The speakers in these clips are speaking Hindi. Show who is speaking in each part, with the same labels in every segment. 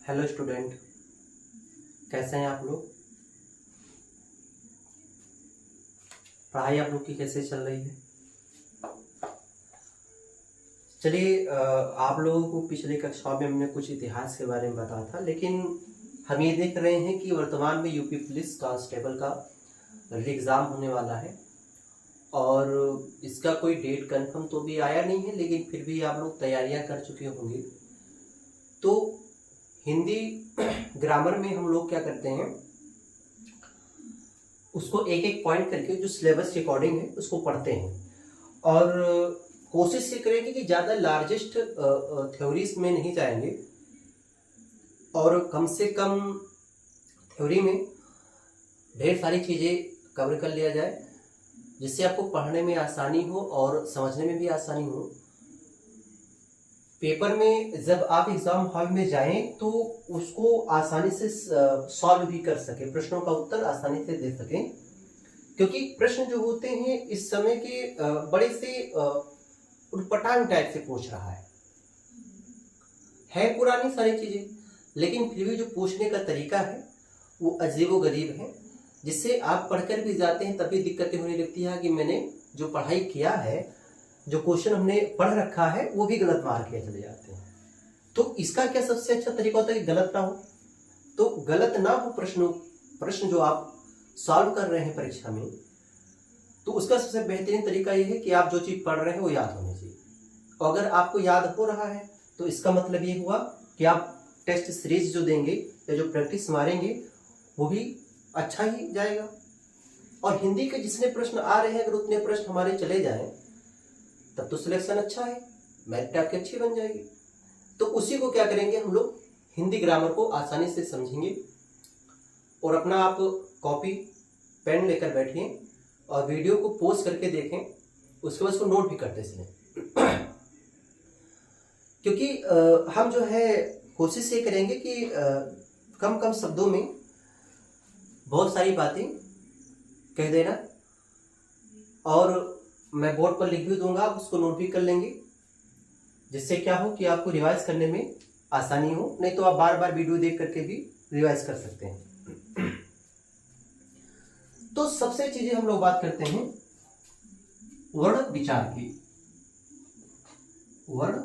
Speaker 1: हेलो स्टूडेंट, कैसे हैं आप लोग। पढ़ाई आप लोग की कैसे चल रही है। चलिए, आप लोगों को पिछले कक्षा में हमने कुछ इतिहास के बारे में बताया था, लेकिन हम ये देख रहे हैं कि वर्तमान में यूपी पुलिस कांस्टेबल का एग्ज़ाम होने वाला है और इसका कोई डेट कंफर्म तो भी आया नहीं है, लेकिन फिर भी आप लोग तैयारियां कर चुके होंगे। तो हिंदी ग्रामर में हम लोग क्या करते हैं, उसको एक एक पॉइंट करके जो सिलेबस के अकॉर्डिंग है उसको पढ़ते हैं और कोशिश ये करेंगे कि ज़्यादा लार्जेस्ट थ्योरीज में नहीं जाएंगे और कम से कम थ्योरी में ढेर सारी चीज़ें कवर कर लिया जाए, जिससे आपको पढ़ने में आसानी हो और समझने में भी आसानी हो। पेपर में जब आप एग्जाम हॉल में जाएं तो उसको आसानी से सॉल्व भी कर सके, प्रश्नों का उत्तर आसानी से दे सकें, क्योंकि प्रश्न जो होते हैं इस समय के बड़े से उटपटांग टाइप से पूछ रहा है पुरानी सारी चीजें, लेकिन फिर भी जो पूछने का तरीका है वो अजीबोगरीब है, जिससे आप पढ़कर भी जाते हैं तब भी दिक्कतें होने लगती है कि मैंने जो पढ़ाई किया है, जो क्वेश्चन हमने पढ़ रखा है वो भी गलत मार्क किए चले जाते हैं। तो इसका क्या सबसे अच्छा तरीका होता है कि गलत ना हो, तो गलत ना हो प्रश्न जो आप सॉल्व कर रहे हैं परीक्षा में, तो उसका सबसे बेहतरीन तरीका ये है कि आप जो चीज पढ़ रहे हैं वो याद होनी चाहिए। और अगर आपको याद हो रहा है तो इसका मतलब ये हुआ कि आप टेस्ट सीरीज जो देंगे या जो प्रैक्टिस मारेंगे वो भी अच्छा ही जाएगा। और हिंदी के जितने प्रश्न आ रहे हैं अगर उतने प्रश्न हमारे चले जाएं तब तो सिलेक्शन अच्छा है, मेरिट आपकी अच्छी बन जाएगी। तो उसी को क्या करेंगे, हम लोग हिंदी ग्रामर को आसानी से समझेंगे और अपना आप कॉपी पेन लेकर बैठिए और वीडियो को पॉज करके देखें, उसके बाद उसको नोट भी करते चलें। क्योंकि हम जो है कोशिश ये करेंगे कि कम कम शब्दों में बहुत सारी बातें कह देना, और मैं बोर्ड पर लिख भी दूंगा, आप उसको नोट भी कर लेंगे, जिससे क्या हो कि आपको रिवाइज करने में आसानी हो। नहीं तो आप बार बार वीडियो देख करके भी रिवाइज कर सकते हैं। तो सबसे चीजें हम लोग बात करते हैं वर्ण विचार की। वर्ण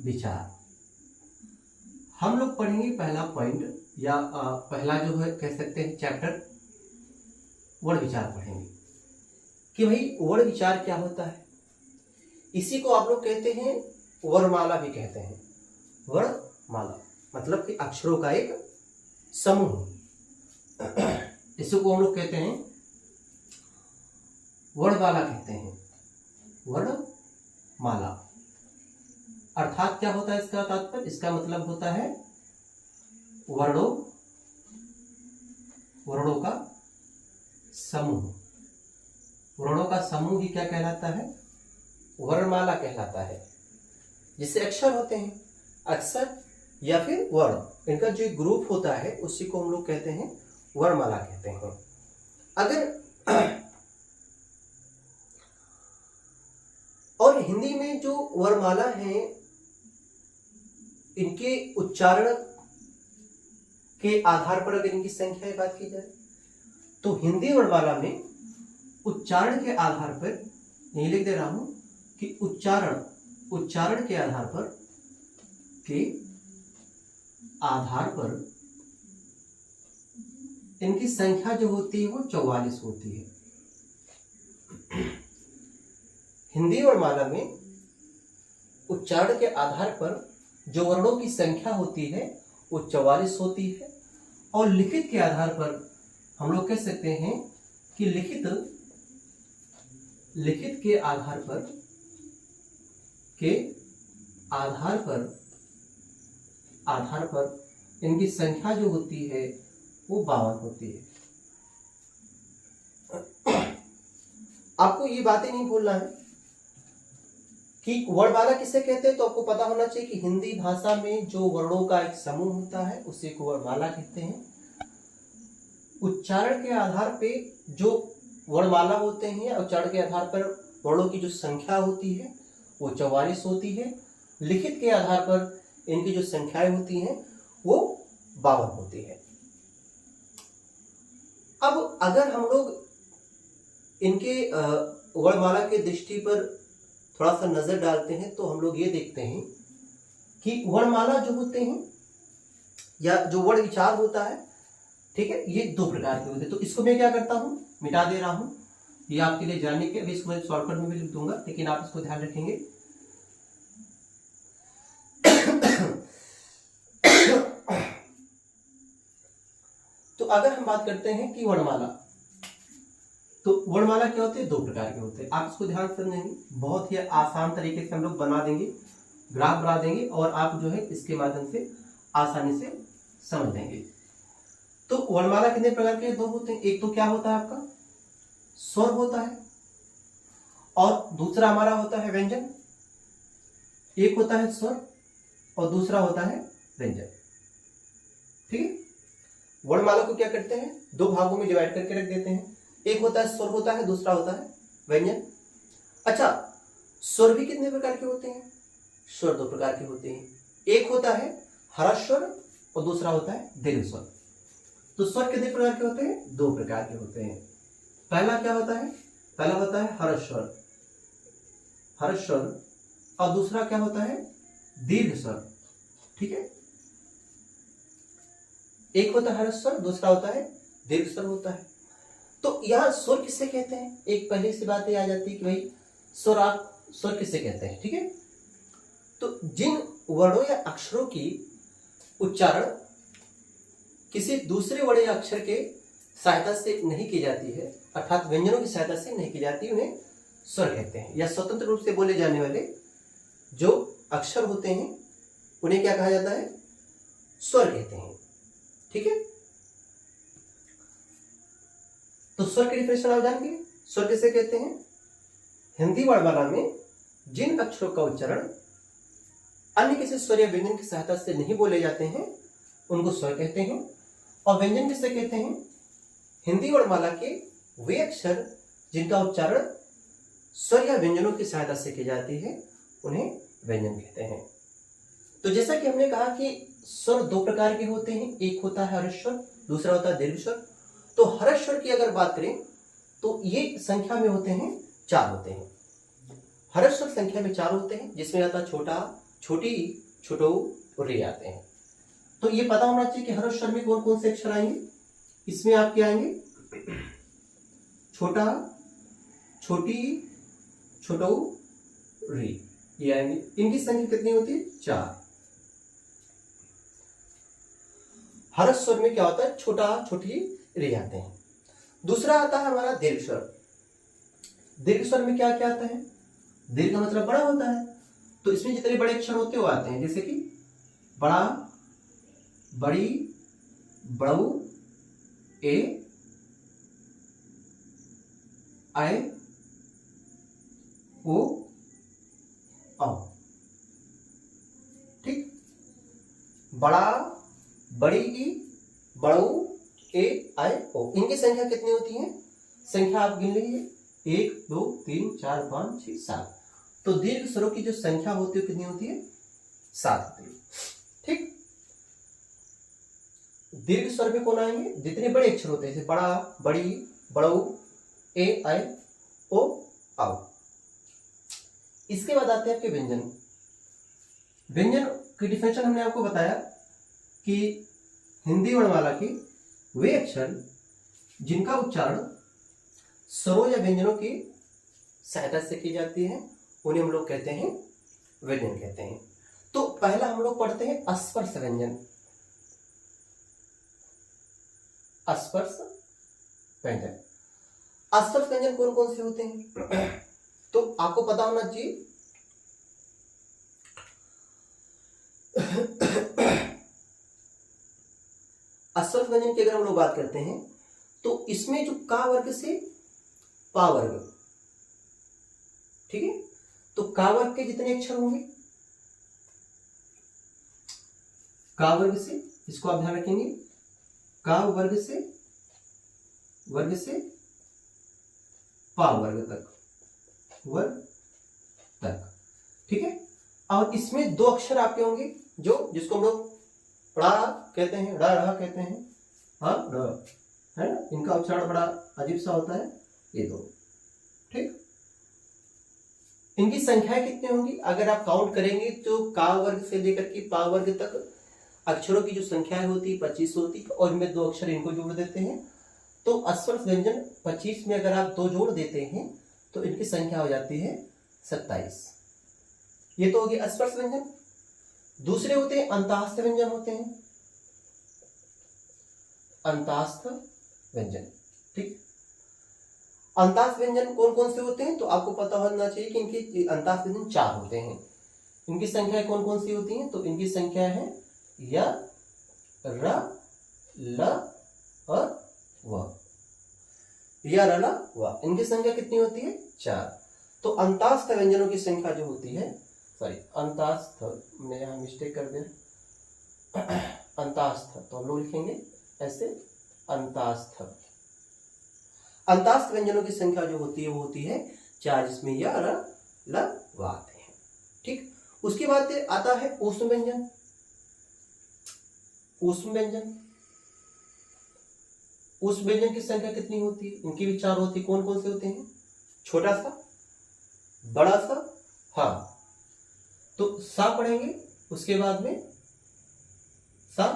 Speaker 1: विचार हम लोग पढ़ेंगे पहला पॉइंट या पहला जो है कह सकते हैं चैप्टर, वर्ण विचार पढ़ेंगे कि भाई वर्ण विचार क्या होता है। इसी को आप लोग कहते हैं वर्णमाला भी कहते हैं। वर्णमाला मतलब कि अक्षरों का एक समूह, इसी को हम लोग कहते हैं वर्णमाला कहते हैं। वर्णमाला अर्थात क्या होता है इसका तात्पर्य, इसका मतलब होता है वर्णों का समूह। वर्णों का समूह ही क्या कहलाता है, वर्णमाला कहलाता है। जिससे अक्षर होते हैं, अक्षर या फिर वर्ण, इनका जो ग्रुप होता है उसी को हम लोग कहते हैं वर्णमाला कहते हैं। अगर और हिंदी में जो वर्णमाला है इनके उच्चारण के आधार पर अगर इनकी संख्या की बात की जाए तो हिंदी वर्णमाला में उच्चारण के आधार पर, यही लिख दे रहा हूं कि उच्चारण के आधार पर इनकी संख्या जो होती है वो 44 होती है। हिंदी वर्णमाला में उच्चारण के आधार पर जो वर्णों की संख्या होती है वो 44 होती है, और लिखित के आधार पर हम लोग कह सकते हैं कि लिखित के आधार पर इनकी संख्या जो होती है वो 52 होती है। आपको ये बातें नहीं भूलना है कि वर्णमाला किसे कहते हैं, तो आपको पता होना चाहिए कि हिंदी भाषा में जो वर्णों का एक समूह होता है उसी को वर्णमाला कहते हैं। उच्चारण के आधार पे जो वर्णमाला होते हैं, उच्चारण के आधार पर वर्णों की जो संख्या होती है वो 44 होती है। लिखित के आधार पर इनकी जो संख्याएं होती हैं वो 52 होती है। अब अगर हम लोग इनके वर्णमाला के दृष्टि पर थोड़ा सा नजर डालते हैं तो हम लोग ये देखते हैं कि वर्णमाला जो होते हैं या जो वर्ण विचार होता है, ठीक है, ये दो प्रकार के होते हैं। तो इसको मैं क्या करता हूं, मिटा दे रहा हूं, ये आपके लिए जानने के, अभी इसको मैं शॉर्टकट में भी लिख दूंगा, लेकिन आप इसको ध्यान रखेंगे। तो अगर हम बात करते हैं कि वर्णमाला, तो वर्णमाला क्या होते हैं, दो प्रकार के होते हैं। आप इसको ध्यान से समझेंगे, बहुत ही आसान तरीके से हम लोग बना देंगे, ग्राफ बना देंगे और आप जो है इसके माध्यम से आसानी से समझ लेंगे। तो वर्णमाला कितने प्रकार के दो होते हैं, एक तो क्या होता है आपका स्वर होता है और दूसरा हमारा होता है व्यंजन। एक होता है स्वर और दूसरा होता है व्यंजन, ठीक है। वर्णमाला को क्या करते हैं, दो भागों में डिवाइड करके रख देते हैं, एक होता है स्वर होता है, दूसरा होता है व्यंजन। अच्छा, स्वर भी कितने प्रकार के होते हैं, स्वर दो प्रकार के होते हैं, एक होता है ह्रस्व स्वर और दूसरा होता है दीर्घ स्वर। तो स्वर कितने प्रकार के होते हैं, दो प्रकार के होते हैं। पहला क्या होता है, पहला होता है ह्रस्व स्वर, ह्रस्व स्वर, और दूसरा क्या होता है दीर्घ स्वर, ठीक है। एक होता है ह्रस्व स्वर, दूसरा होता है दीर्घ स्वर होता है। तो यहां स्वर किससे कहते हैं, एक पहले से बातें आ जाती है कि भाई स्वर, आप स्वर किससे कहते हैं, ठीक है। तो जिन वर्णों या अक्षरों की उच्चारण किसी दूसरे वर्ण या अक्षर के सहायता से नहीं की जाती है, अर्थात व्यंजनों की सहायता से नहीं की जाती, उन्हें स्वर कहते हैं। या स्वतंत्र रूप से बोले जाने वाले जो अक्षर होते हैं उन्हें क्या कहा जाता है, स्वर कहते हैं, ठीक है। तो स्वर के डिफिनेशन आप जानेंगे, स्वर किसे कहते हैं, हिंदी वर्णमाला में जिन अक्षरों का उच्चारण अन्य किसी स्वर या व्यंजन की सहायता से नहीं बोले जाते हैं उनको स्वर कहते हैं। और व्यंजन किसे कहते हैं, हिंदी वर्णमाला के वे अक्षर जिनका उच्चारण स्वर या व्यंजनों की सहायता से की जाती है उन्हें व्यंजन कहते हैं। तो जैसा कि हमने कहा कि स्वर दो प्रकार के होते हैं, एक होता है ह्रस्व स्वर, दूसरा होता है दीर्घ स्वर। तो ह्रस्व स्वर की अगर बात करें तो ये संख्या में होते हैं, चार होते हैं। ह्रस्व स्वर संख्या में चार होते हैं, जिसमें आता है छोटा, छोटी, छोटो और रे आते हैं। तो ये पता होना चाहिए कि ह्रस्व स्वर में कौन कौन से अक्षर आएंगे। इसमें आपके आएंगे छोटा, छोटी, छोटो, रे, ये आएंगे। इनकी संख्या कितनी होती है, चार। ह्रस्व स्वर में क्या होता है, छोटा, छोटी, रे आते हैं। दूसरा आता है हमारा दीर्घ स्वर। दीर्घ स्वर में क्या क्या आता है, दीर्घ का मतलब बड़ा होता है, तो इसमें जितने बड़े अक्षर होते हैं वो आते हैं, जैसे कि बड़ा, बड़ी, बड़ऊ, ए, आय, ओ, औ, ठीक। बड़ा, बड़ी, बड़ऊ, ए, आय, ओ, इनकी संख्या कितनी होती है, संख्या आप गिन लीजिए, 1 2 3 4 5 6 7। तो दीर्घ स्वरों की जो संख्या होती है कितनी होती है, 7 होती है, ठीक। दीर्घ स्वर में कौन आएंगे, जितने बड़े अक्षर होते हैं, जैसे बड़ा, बड़ी, बड़ऊ, ए, आय, ओ, औ। इसके बाद आते हैं आपके व्यंजन। व्यंजन की डिफिनेशन हमने आपको बताया कि हिंदी वर्णमाला के वे अक्षर जिनका उच्चारण स्वरों या व्यंजनों की सहायता से की जाती है उन्हें हम लोग कहते हैं व्यंजन कहते हैं। तो पहला हम लोग पढ़ते हैं स्पर्श व्यंजन। स्पर्श व्यंजन, स्पर्श व्यंजन कौन कौन से होते हैं तो आपको पता होना चाहिए स्पर्श व्यंजन की अगर हम लोग बात करते हैं तो इसमें जो का वर्ग से पा वर्ग, ठीक है। तो का वर्ग के जितने अक्षर होंगे, का वर्ग से, इसको आप ध्यान रखेंगे, का वर्ग से पा वर्ग तक, वर्ग तक, ठीक है। और इसमें दो अक्षर आपके होंगे जो जिसको हम लोग ड़ा कहते हैं, ड़ा कहते हैं, हाँ है ना, इनका उच्चारण बड़ा अजीब सा होता है, ये दो। ठीक, इनकी संख्या कितनी होंगी अगर आप काउंट करेंगे तो का वर्ग से लेकर के पा वर्ग तक अक्षरों की जो संख्या होती 25 होती, और इनमें 2 अक्षर इनको जोड़ देते हैं तो अस्वर व्यंजन 25 में अगर आप 2 जोड़ देते हैं तो इनकी संख्या हो जाती है 27। ये तो हो गया अस्पर्श व्यंजन। दूसरे होते हैं अंतास्थ व्यंजन होते हैं, अंतास्थ व्यंजन। ठीक, अंतास्थ व्यंजन कौन कौन से होते हैं तो आपको पता होना चाहिए कि इनके अंतास्थ व्यंजन 4 होते हैं। इनकी संख्या कौन कौन सी होती है तो इनकी संख्या है य, र, ल और व। य, र, ल, व, इनकी संख्या कितनी होती है 4। तो अंतास्थ व्यंजनों की संख्या जो होती है, सॉरी अंतास्थ, मैं यहाँ मिस्टेक कर दिया, अंतास्थ तो हम लोग लिखेंगे ऐसे अंतास्थ। अंतास्थ व्यंजनों की संख्या जो होती है वो होती है 4, जिसमें य, र, ल, व आते हैं। ठीक, उसके बाद आता है ऊष्म व्यंजन। ऊष्म व्यंजन, ऊष्म व्यंजन की संख्या कितनी होती है, इनकी भी 4 होती है। कौन कौन से होते हैं, छोटा सा, बड़ा सा, हाँ, तो सा पढ़ेंगे, उसके बाद में सा,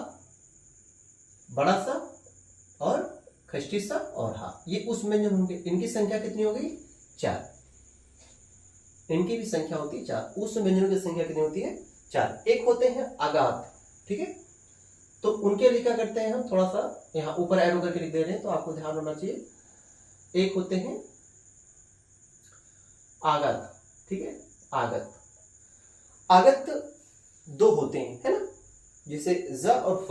Speaker 1: बड़ा सा और खष्टी सा और हा, ये ऊष्म व्यंजन होंगे। इनकी संख्या कितनी हो गई 4, इनकी भी संख्या होती है 4। ऊष्म व्यंजनों की संख्या कितनी होती है 4। एक होते हैं आगात, ठीक है, तो उनके लिए क्या करते हैं हम, थोड़ा सा यहाँ ऊपर एरो करके लिख दे रहे हैं तो आपको ध्यान होना चाहिए। एक होते हैं आगत, ठीक है, आगत। आगत 2 होते हैं, है ना, जैसे ज और फ।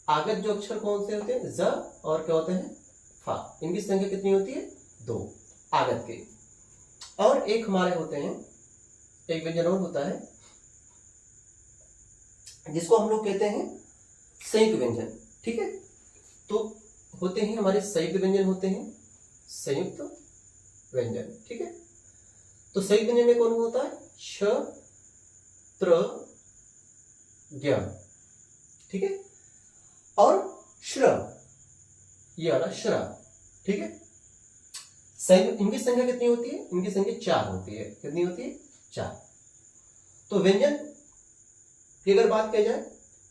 Speaker 1: आगत जो अक्षर कौन से होते हैं, ज और क्या होते हैं, फा। इनकी संख्या कितनी होती है 2 आगत के। और एक हमारे होते हैं, एक व्यंजन और होता है जिसको हम लोग कहते हैं संयुक्त व्यंजन। ठीक है, तो होते हैं हमारे संयुक्त व्यंजन होते हैं, संयुक्त व्यंजन। ठीक है, तो संयुक्त व्यंजन में कौन होता है, श, त्र, ज्ञ, ठीक है, और श्र, ये वाला श्र। ठीक है, इनकी संख्या कितनी होती है, इनकी संख्या 4 होती है। कितनी होती है 4। तो व्यंजन की अगर बात की जाए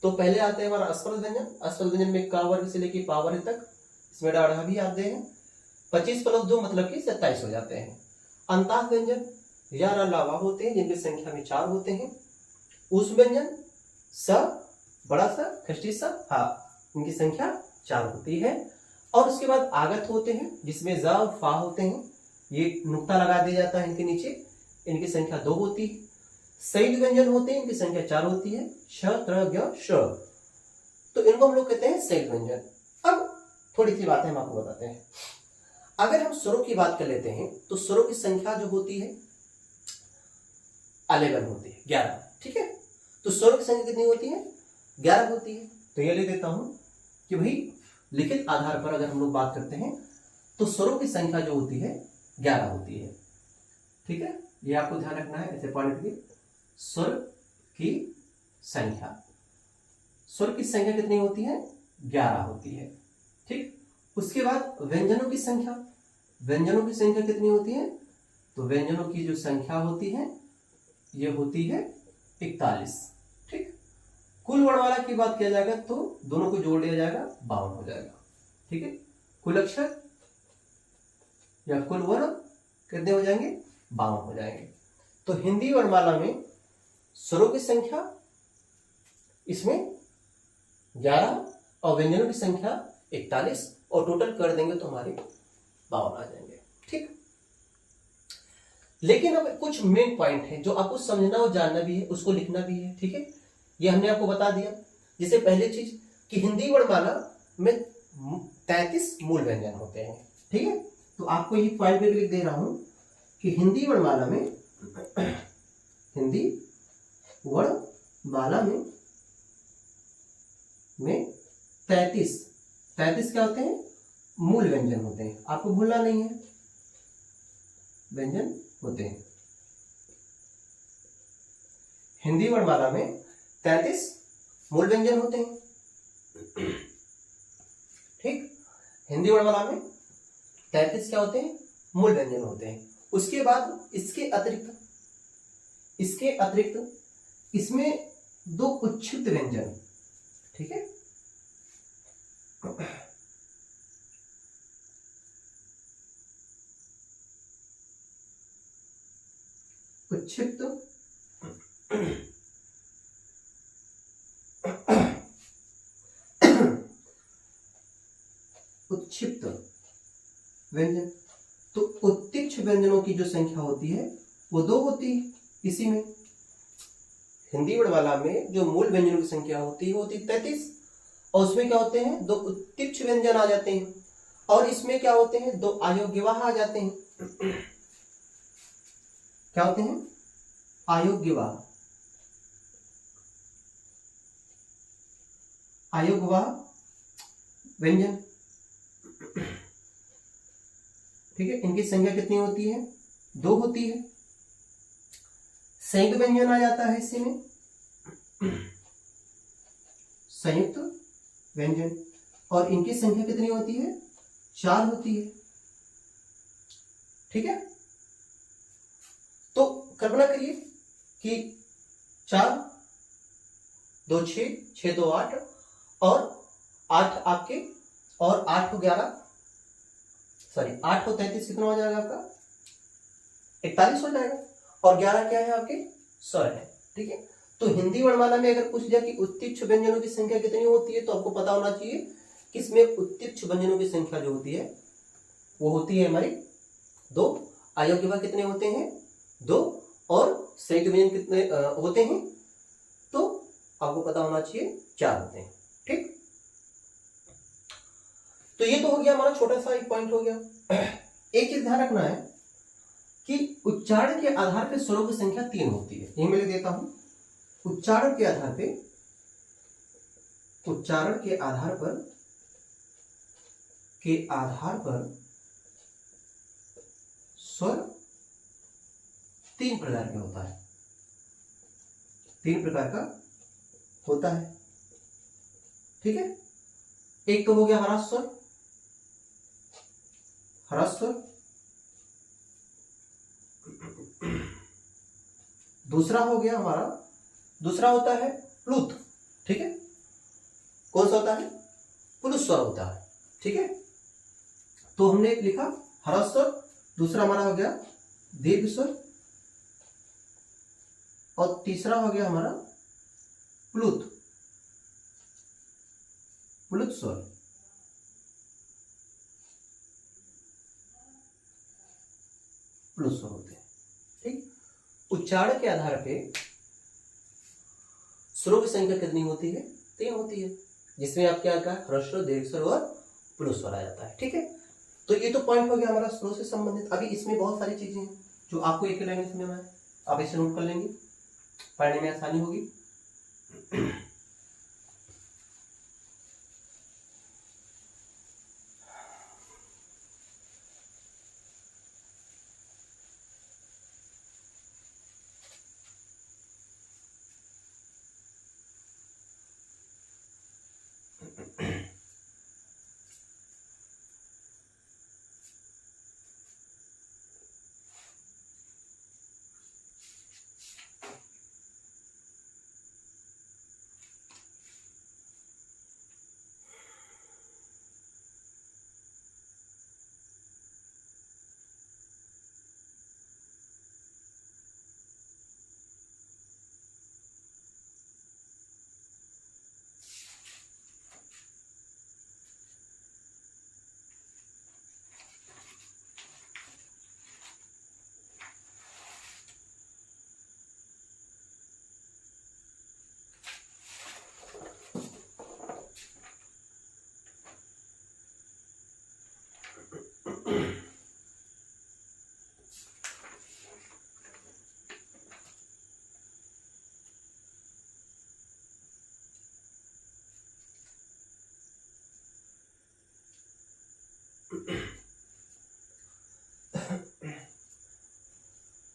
Speaker 1: तो पहले आते हैं हमारा अस्वल व्यंजन। अस्वल व्यंजन में का वर्ग से लेकर पा वर्ग तक, इसमें डाढ़ा भी आते हैं। 25 + 2 मतलब कि 27 हो जाते हैं। अंतास्थ व्यंजन या लावा होते हैं जिनकी संख्या में 4 होते हैं। ऊष्म व्यंजन स, बड़ा सा, खष्टी सा, हा, इनकी संख्या 4 होती है। और उसके बाद आगत होते हैं जिसमें ज और फा होते हैं, ये नुक्ता लगा दिया जाता है इनके नीचे, इनकी संख्या 2 होती है। संयुक्त व्यंजन होते हैं, इनकी संख्या 4 होती है, श, त्र, ज्ञ, श। तो इनको हम लोग कहते हैं संयुक्त व्यंजन। अब थोड़ी सी बातें हम आपको बताते हैं। अगर हम स्वरों की बात कर लेते हैं तो स्वरों की संख्या जो होती है 11 होती है, 11। ठीक है, तो स्वरों की संख्या कितनी होती है 11 होती है। तो ये लिख देता हूं कि भाई लिखित आधार पर अगर हम लोग बात करते हैं तो स्वरों की संख्या जो होती है 11 होती है। ठीक है, ये आपको ध्यान रखना है, ऐसे पॉइंट की स्वर की संख्या, स्वर की संख्या कितनी होती है 11 होती है। ठीक, उसके बाद व्यंजनों की संख्या, व्यंजनों की संख्या कितनी होती है, तो व्यंजनों की जो संख्या होती है ये होती है 41। ठीक, कुल वर्णमाला की बात किया जाएगा तो दोनों को जोड़ लिया जाएगा 52 हो जाएगा। ठीक है, कुल अक्षर या कुल वर्ण कितने हो जाएंगे 52 हो जाएंगे। तो हिंदी वर्णमाला में स्वरों की संख्या इसमें 11 और व्यंजनों की संख्या 41 और टोटल कर देंगे तो हमारे 52 आ जाएंगे। ठीक, लेकिन अब कुछ मेन पॉइंट है जो आपको समझना और जानना भी है, उसको लिखना भी है। ठीक है, ये हमने आपको बता दिया। जैसे पहली चीज कि हिंदी वर्णमाला में 33 मूल व्यंजन होते हैं। ठीक है, तो आपको ये पॉइंट भी लिख दे रहा हूं कि हिंदी वर्णमाला में हिंदी वर्णमाला में 33 क्या होते हैं, मूल व्यंजन होते हैं। आपको भूलना नहीं है, व्यंजन होते हैं। हिंदी वर्णमाला में 33 मूल व्यंजन होते हैं। ठीक, हिंदी वर्णमाला में 33 क्या होते हैं? मूल व्यंजन होते हैं। उसके बाद इसके अतिरिक्त इसमें 2 उच्छिष्ट व्यंजन, ठीक है, उच्छिष्ट उत्क्षिप्त व्यंजन। तो उत्तीक्ष व्यंजनों की जो संख्या होती है वो 2 होती है। इसी में हिंदी वर्णमाला में जो मूल व्यंजनों की संख्या होती है वो होती है 33, और उसमें क्या होते हैं? 2 उत्तीक्ष व्यंजन आ जाते हैं, और इसमें क्या होते हैं? 2 अयोग्यवाह आ जाते हैं। क्या होते हैं? अयोग्यवाह, अयोग्यवाह व्यंजन। ठीक है, इनकी संख्या कितनी होती है? 2 होती है। संयुक्त व्यंजन आ जाता है इसी में, संयुक्त व्यंजन, और इनकी संख्या कितनी होती है? 4 होती है। ठीक है, तो कल्पना करिए कि 4 2 6 6 2 8 और 8 आपके, और 8 को 11, सॉरी 8 को 33 कितना हो जाएगा आपका? 41 हो जाएगा, और 11 क्या है आपके? स्वर है। ठीक है, तो हिंदी वर्णमाला में अगर पूछ जाए कि उत्तीक्ष व्यंजनों की संख्या कितनी होती है, तो आपको पता होना चाहिए कि इसमें उत्तीक्ष व्यंजनों की संख्या जो होती है वो होती है हमारी 2, अयोग्यवाह कितने होते हैं? 2, और संयुक्त व्यंजन कितने होते हैं? तो आपको पता होना चाहिए 4 होते हैं। ठीक, तो ये तो हो गया हमारा छोटा सा एक पॉइंट हो गया। एक चीज ध्यान रखना है कि उच्चारण के आधार पर स्वरों की संख्या 3 होती है। ये मैं लिख देता हूं, उच्चारण के आधार पर स्वर 3 प्रकार का होता है। 3 प्रकार का होता है। ठीक है, एक तो हो गया ह्रस्व स्वर, दूसरा हो गया हमारा, दूसरा होता है प्लुत। ठीक है, कौन सा होता है? प्लुत स्वर होता है। ठीक है, तो हमने एक लिखा ह्रस्व स्वर, दूसरा हमारा हो गया दीर्घ स्वर, और तीसरा हो गया हमारा प्लुत स्वर। प्लुत स्वर होते हैं। ठीक, उच्चारण के आधार पे स्वरों की संख्या कितनी होती है? 3 होती है, जिसमें आप क्या कहा? ह्रस्व, दीर्घ स्वर और प्लुत स्वर आ जाता है। ठीक है, तो ये तो पॉइंट हो गया हमारा स्वरों से संबंधित। अभी इसमें बहुत सारी चीजें हैं जो आपको एक लाइन में समझना है, आप इसे नोट कर लेंगे, पढ़ने में आसानी होगी।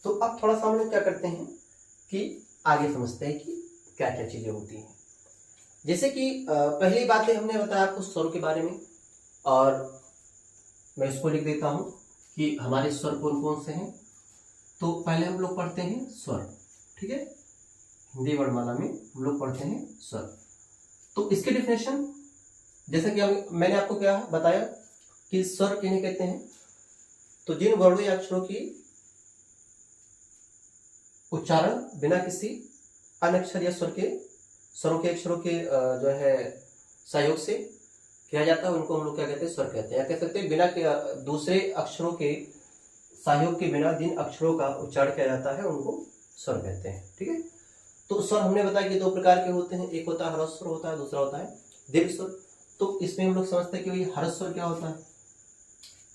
Speaker 1: तो अब थोड़ा सा हम लोग क्या करते हैं कि आगे समझते हैं कि क्या क्या चीजें होती हैं। जैसे कि पहली बातें हमने बताया आपको स्वर के बारे में, और मैं इसको लिख देता हूं कि हमारे स्वर कौन कौन से हैं। तो पहले हम लोग पढ़ते हैं स्वर, ठीक है, हिंदी वर्णमाला में हम लोग पढ़ते हैं स्वर। तो इसके डेफिनेशन जैसा कि मैंने आपको क्या बताया कि स्वर किन्हें कहते हैं, तो जिन वर्णों या अक्षरों की उच्चारण बिना किसी अन्य अक्षर या स्वरों के अक्षरों के जो है सहयोग से किया जाता है, उनको हम लोग क्या कहते हैं, स्वर कहते हैं। या कह सकते हैं बिना दूसरे अक्षरों के सहयोग के बिना जिन अक्षरों का उच्चारण किया जाता है उनको स्वर कहते हैं, ठीक है। तो स्वर हमने बताया कि दो प्रकार के होते हैं, एक होता है ह्रस्व स्वर होता है, दूसरा होता है दीर्घ स्वर। तो इसमें हम लोग समझते हैं कि भाई ह्रस्व स्वर क्या होता है,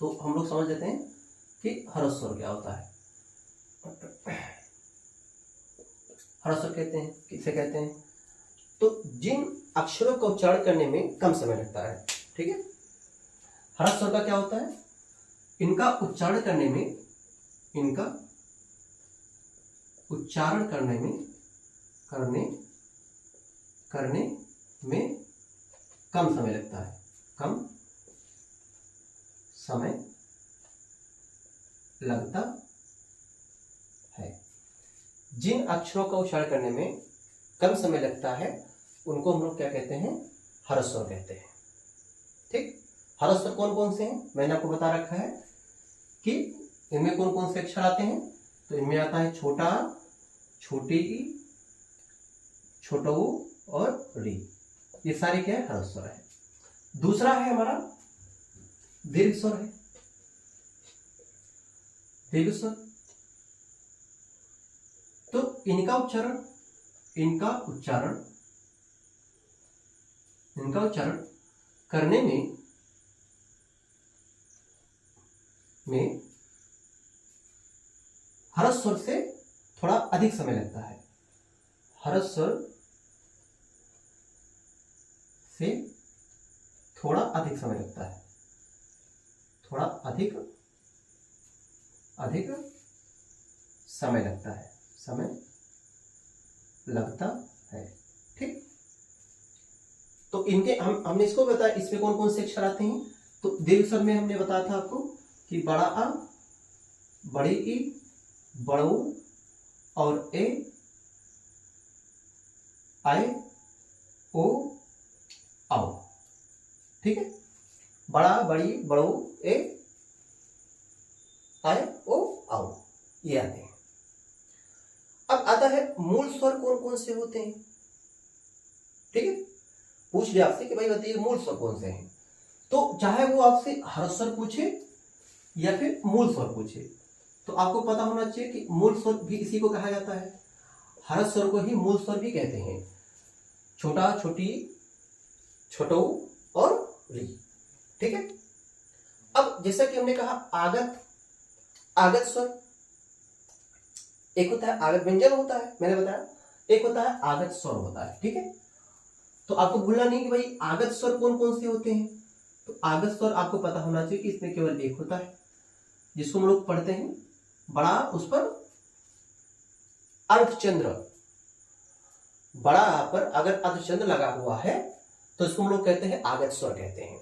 Speaker 1: तो हम लोग समझ लेते हैं कि ह्रस्व स्वर क्या होता है। ह्रस्व स्वर कहते हैं, किसे कहते हैं, तो जिन अक्षरों का उच्चारण करने में कम समय लगता है, ठीक है। ह्रस्व स्वर का क्या होता है, इनका उच्चारण करने में कम समय लगता है, कम समय लगता है। जिन अक्षरों का उच्चारण करने में कम समय लगता है उनको हम लोग क्या कहते हैं, ह्रस्व स्वर कहते हैं, ठीक। ह्रस्व स्वर कौन कौन से हैं, मैंने आपको बता रखा है कि इनमें कौन कौन से अक्षर आते हैं। तो इनमें आता है छोटा, छोटी ई, छोटा ऊ और री, ये सारे क्या है, ह्रस्व स्वर है। दूसरा है हमारा दीर्घ स्वर है, दीर्घ स्वर। तो इनका उच्चारण करने में ह्रस्व स्वर से थोड़ा अधिक समय लगता है, ह्रस्व स्वर से थोड़ा अधिक समय लगता है, थोड़ा अधिक समय लगता है, ठीक। तो इनके हमने इसको बताया, इसमें कौन कौन से अक्षर आते हैं। तो दीर्घ स्वर में हमने बताया था आपको कि बड़ा आ, बड़ी ई, बड़ऊ और ए, आए, ओ, आओ, ठीक है। बड़ा, बड़ी, बड़ऊ, ए, आए, ओ, आओ, ये आते हैं। अब आता है मूल स्वर कौन कौन से होते हैं, ठीक है। पूछ लिया आपसे कि भाई बताइए मूल स्वर कौन से हैं, तो चाहे वो आपसे ह्रस्व स्वर पूछे या फिर मूल स्वर पूछे, तो आपको पता होना चाहिए कि मूल स्वर भी इसी को कहा जाता है, ह्रस्व स्वर को ही मूल स्वर भी कहते हैं। छोटा, छोटी, छोटो और री, ठीक है। अब जैसा कि हमने कहा आगत स्वर, एक होता है आगत व्यंजन होता है, मैंने बताया, एक होता है आगत स्वर होता है, ठीक है। तो आपको भूलना नहीं कि भाई आगत स्वर कौन कौन से होते हैं। तो आगत स्वर आपको पता होना चाहिए कि इसमें केवल एक होता है, जिसको हम लोग पढ़ते हैं बड़ा, उस पर अर्धचंद्र, बड़ा पर अगर अर्धचंद्र लगा हुआ है तो इसको हम लोग कहते हैं आगत स्वर कहते हैं।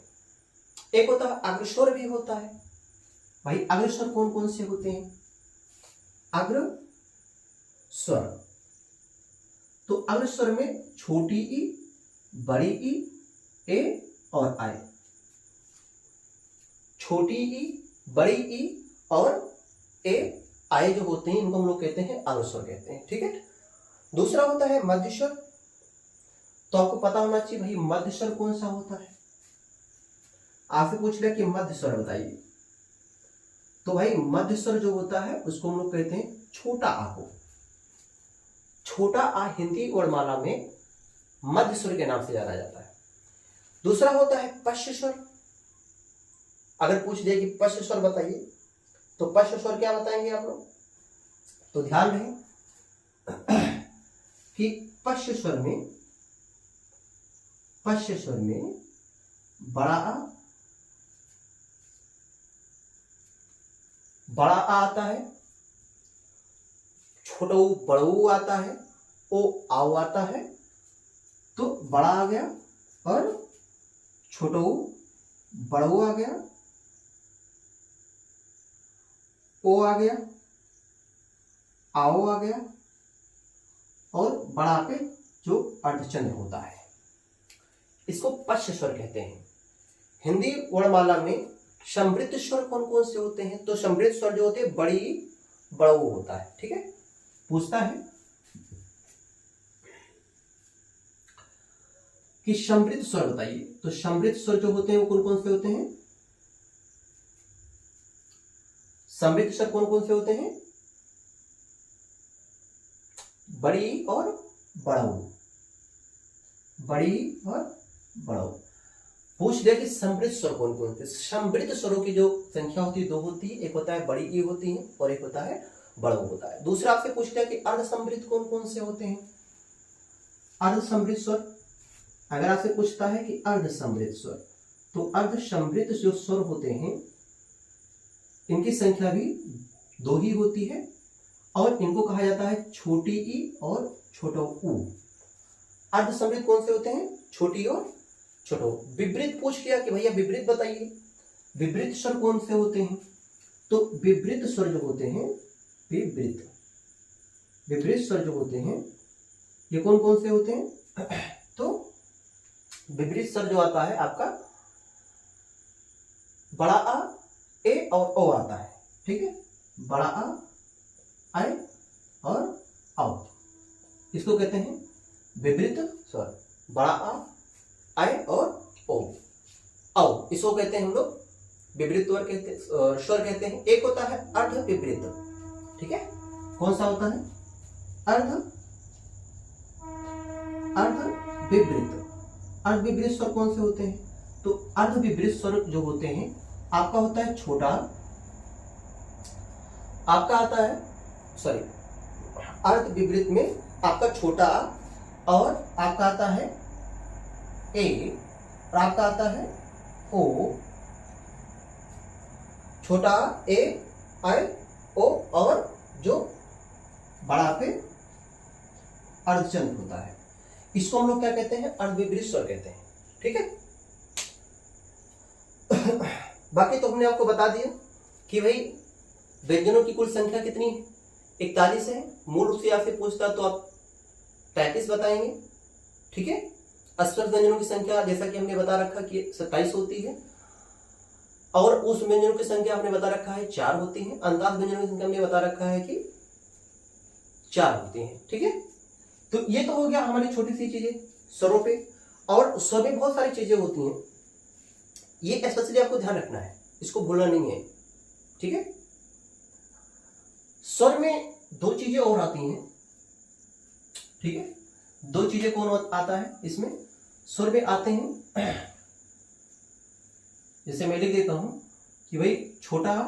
Speaker 1: एक होता है अग्र स्वर भी होता है। भाई अग्र स्वर कौन कौन से होते हैं, अग्र स्वर, तो अग्र स्वर में छोटी ई, बड़ी ई, ए और आए, छोटी ई, बड़ी ई और ए, आए जो होते हैं इनको हम लोग कहते हैं अग्र स्वर कहते हैं, ठीक है। दूसरा होता है मध्य स्वर, तो आपको पता होना चाहिए भाई मध्य स्वर कौन सा होता है। आपसे पूछ लिया कि मध्य स्वर बताइए, तो भाई मध्य स्वर जो होता है उसको हम लोग कहते हैं छोटा आ को। छोटा आ हिंदी वर्णमाला में मध्य स्वर के नाम से जाना जाता है। दूसरा होता है पश्च स्वर, अगर पूछ दिया कि पश्च स्वर बताइए तो पश्च स्वर क्या बताएंगे आप लोग, तो ध्यान रहे कि पश्च स्वर में बड़ा आ आता है, छोटा ऊ, बड़ा ऊ आता है ओ आओ आता है तो बड़ा आ गया, और छोटो बड़ो आ गया, ओ आ गया, आओ आ गया, और बड़ा पे जो अर्धचंद्र होता है इसको पश्च स्वर कहते हैं। हिंदी वर्णमाला में समृद्ध स्वर कौन कौन से होते हैं? तो समृद्ध स्वर जो होते हैं बड़ी बड़ो होता है। ठीक है, पूछता है कि समृद्ध स्वर बताइए, तो समृद्ध स्वर जो होते हैं वो कौन कौन से होते हैं? समृद्ध स्वर कौन कौन से होते हैं? बड़ी और बड़ो, बड़ी और बड़ो। पूछ लिया कि समृद्ध स्वर कौन कौन से? समृद्ध स्वरों की जो संख्या होती है दो होती है, एक होता है बड़ी ई होती है और एक होता है बड़ो होता है। दूसरा आपसे पूछ लिया कि अर्ध समृद्ध कौन कौन से होते हैं? अर्ध समृद्ध स्वर, अगर आपसे पूछता है कि अर्ध समृद्ध स्वर, तो अर्ध समृद्ध जो स्वर होते हैं इनकी संख्या भी दो ही होती है, और इनको कहा जाता है छोटी ई और छोटो ऊ। अर्ध समृद्ध कौन से होते हैं? छोटी और छोटो। विपरीत पूछ लिया कि भैया विपरीत बताइए, विपरीत स्वर कौन से होते हैं? तो विपरीत स्वर जो होते हैं, विपरीत स्वर जो होते हैं ये कौन कौन से होते हैं? तो विपरीत स्वर जो आता है आपका बड़ा आ, ए और ओ आता है। ठीक है, बड़ा आ, आए और आओ, इसको कहते हैं विपरीत स्वर। बड़ा आ, आए और ओ, आओ, इसको कहते हैं हम लोग विपरीत स्वर कहते हैं। एक होता है अर्ध विपरीत। ठीक है, कौन सा होता है? अर्ध विपरीत। अर्ध विपरीत स्वर कौन से होते हैं? तो अर्ध विपरीत स्वर जो होते हैं आपका होता है छोटा, आपका आता है सॉरी अर्ध विपरीत में आपका छोटा और आपका आता है ए और आपका आता है ओ, छोटा ए आई ओ, और जो बड़ा पे अर्धचंद्र होता है, इसको हम लोग क्या कहते हैं? अर्ध विपरीत स्वर कहते हैं। ठीक है, बाकी तो हमने आपको बता दिया कि भाई व्यंजनों की कुल संख्या कितनी है? 41 है। मूल रूप से आपसे पूछता तो आप 33 बताएंगे। ठीक है, अस्वस्थ व्यंजनों की संख्या जैसा कि हमने बता रखा कि 27 होती है, और उस व्यंजनों की संख्या हमने बता रखा है 4 होती है। अंदाज व्यंजनों की संख्या हमने बता रखा है कि 4 होती है। ठीक है, तो ये तो हो गया हमारी छोटी सी चीजें स्वरों पे, और स्वर में बहुत सारी चीजें होती हैं, ये स्पेशली आपको ध्यान रखना है, इसको भूलना नहीं है। ठीक है, स्वर में दो चीजें और आती हैं। ठीक है, दो चीजें कौन आता है इसमें? स्वर में आते हैं, जैसे मैं लिख देता हूं कि भाई छोटा आ,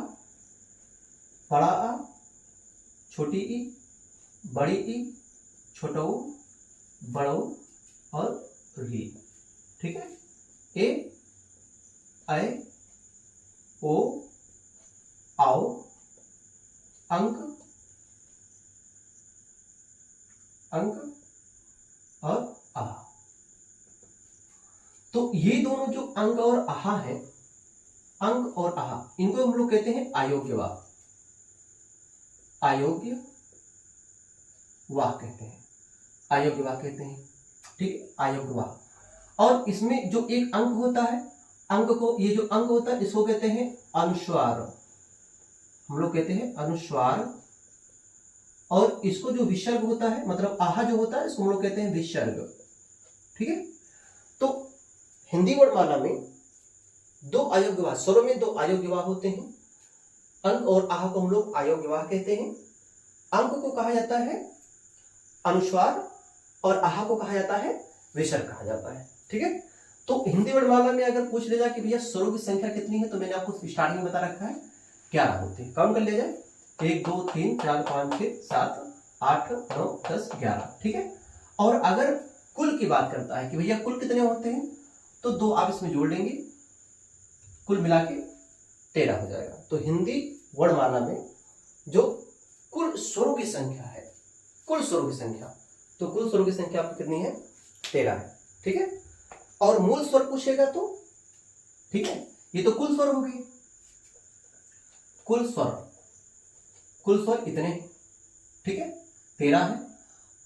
Speaker 1: बड़ा आ, छोटी ई, बड़ी ई, छोटा ऊ, बड़ो और री। ठीक है, ए आए ओ आओ, अंक और आहा। तो ये दोनों जो अंक और आहा है, अंक और आहा, इनको हम लोग कहते हैं अयोग्य वाक्। अयोग्य वाक् कहते हैं, अयोग्य वाक् कहते हैं। ठीक है, अयोग्य वाक्। और इसमें जो एक अंक होता है, अंक को, ये जो अंक होता है इसको कहते हैं अनुस्वार, हम लोग कहते हैं अनुस्वार। और इसको जो विसर्ग होता है, मतलब आहा जो होता है, इसको हम लोग कहते हैं विसर्ग। ठीक है, तो हिंदी वर्णमाला में दो अयोग्य वाक्, स्वरों में दो अयोग्य वाक् होते हैं। अंक और आहा को हम लोग अयोग्य वाक् कहते हैं। अंक को कहा जाता है अनुस्वार और आहा को कहा जाता है विसर्ग कहा जाता है। ठीक है, तो हिंदी वर्णमाला में अगर पूछ ले जाए कि भैया स्वरों की संख्या कितनी है, तो मैंने आपको स्टार्टिंग में बता रखा है 11 होते हैं। काउंट कर ले जाए, 1 2 3 4 5 6 7 8 9 10 11। ठीक है, और अगर कुल की बात करता है कि भैया कुल कितने होते हैं, तो 2 आप इसमें जोड़ लेंगे, कुल मिला के 13 हो जाएगा। तो हिंदी वर्णमाला में जो कुल स्वरों की संख्या है, कुल स्वरों की संख्या तो कुल स्वरों की संख्या आपकी कितनी है? 13 है। ठीक है, और मूल स्वर पूछेगा तो ठीक है, ये तो कुल स्वर हो गए, कुल स्वर कितने? ठीक है, 13 है।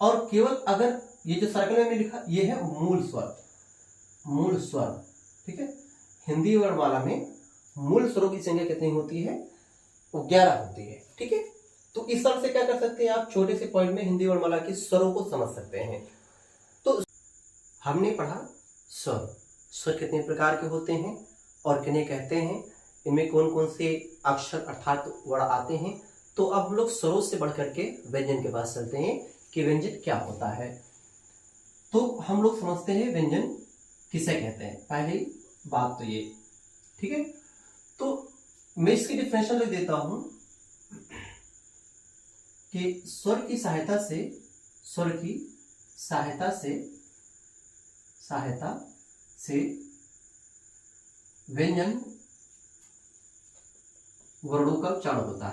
Speaker 1: और केवल अगर ये जो सर्कल में लिखा ये है मूल स्वर। ठीक है, हिंदी वर्णमाला में मूल स्वरों की संख्या कितनी होती है? वो 11 होती है। ठीक है, तो इस तरह से क्या कर सकते हैं आप, छोटे से पॉइंट में हिंदी वर्णमाला के स्वरों को समझ सकते हैं। तो हमने पढ़ा स्वर कितने प्रकार के होते हैं और किन्हें कहते हैं, इनमें कौन कौन से अक्षर अर्थात वर्ण आते हैं। तो अब हम लोग स्वरों से बढ़ करके व्यंजन के पास चलते हैं कि व्यंजन क्या होता है। तो हम लोग समझते हैं व्यंजन किसे कहते हैं, पहली बात तो ये। ठीक है, तो मैं इसकी डिफिनेशन लिख देता हूं कि स्वर की सहायता से व्यंजन वर्णों का उच्चारण होता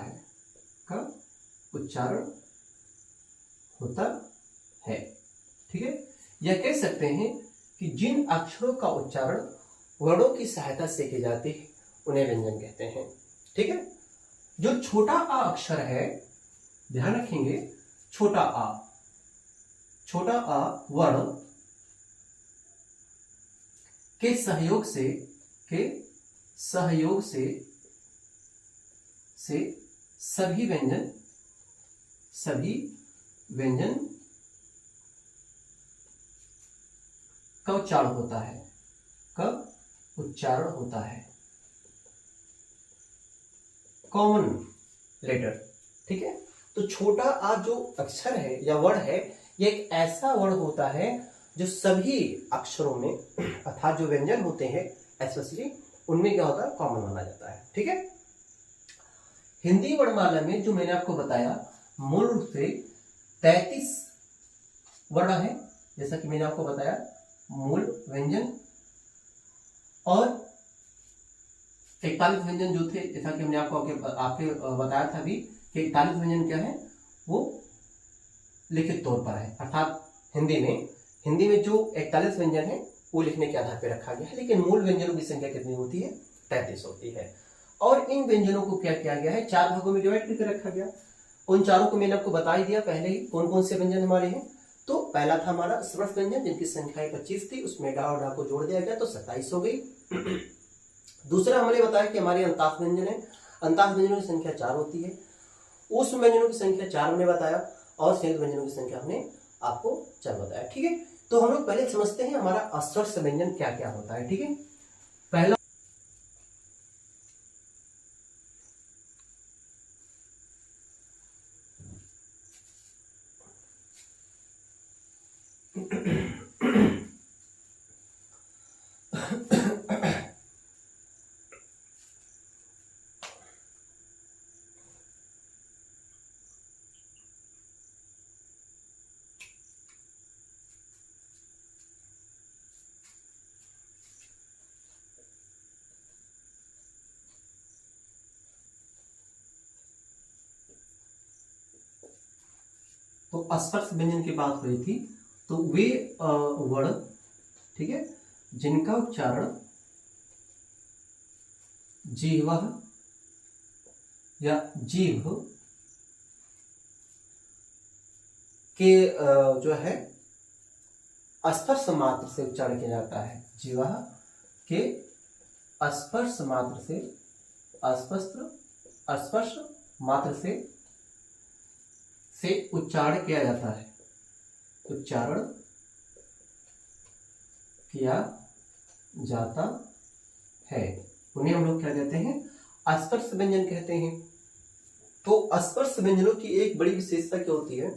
Speaker 1: है। ठीक है, यह कह सकते हैं कि जिन अक्षरों का उच्चारण वर्णों की सहायता से की जाती है उन्हें व्यंजन कहते हैं। ठीक है, जो छोटा आ अक्षर है, ध्यान रखेंगे, छोटा आ वर्ण के सहयोग से सभी व्यंजन का उच्चारण होता है। Common letter. ठीक है, तो छोटा आ जो अक्षर है या वर्ण है, यह एक ऐसा वर्ण होता है जो सभी अक्षरों में अर्थात जो व्यंजन होते हैं स्पेशली उनमें क्या होता है, कॉमन माना जाता है। ठीक है, हिंदी वर्णमाला में जो मैंने आपको बताया मूल रूप से 33 वर्ण है, जैसा कि मैंने आपको बताया मूल व्यंजन, और 41 व्यंजन जो थे, जैसा कि हमने आपको बताया था अभी कि 41 व्यंजन क्या है, वो लिखित तौर पर है, अर्थात हिंदी में जो 41 व्यंजन है वो लिखने के आधार पर रखा गया है, लेकिन मूल व्यंजनों की संख्या कितनी होती है? 33 होती है। और इन व्यंजनों को क्या किया गया है, 4 भागों में डिवाइड करके रखा गया। उन चारों को मैंने आपको बता ही दिया पहले ही, कौन कौन से व्यंजन हमारे हैं। तो पहला था हमारा स्पर्श व्यंजन, जिनकी संख्या 25 थी, उसमें डा और डा को जोड़ दिया गया तो 27 हो गई। दूसरा हमने बताया कि हमारी अंताक्ष व्यंजन है, अंताक्ष व्यंजनों की संख्या 4 होती है। उस व्यंजनों की संख्या 4 हमने बताया, और संयुक्त व्यंजनों की संख्या हमने आपको 4 बताया। ठीक है, तो हम लोग पहले समझते हैं हमारा स्पर्श व्यंजन क्या क्या होता है। ठीक है, पहला तो स्पर्श व्यंजन की बात हुई थी, तो वे वर्ण, ठीक है, जिनका उच्चारण जिह्वा या जीभ के जो है स्पर्श मात्र से उच्चारण किया जाता है, जिह्वा के स्पर्श मात्र से उच्चारण किया जाता है, उन्हें हम लोग क्या कहते हैं, स्पर्श व्यंजन कहते हैं। तो स्पर्श व्यंजनों की एक बड़ी विशेषता क्या होती है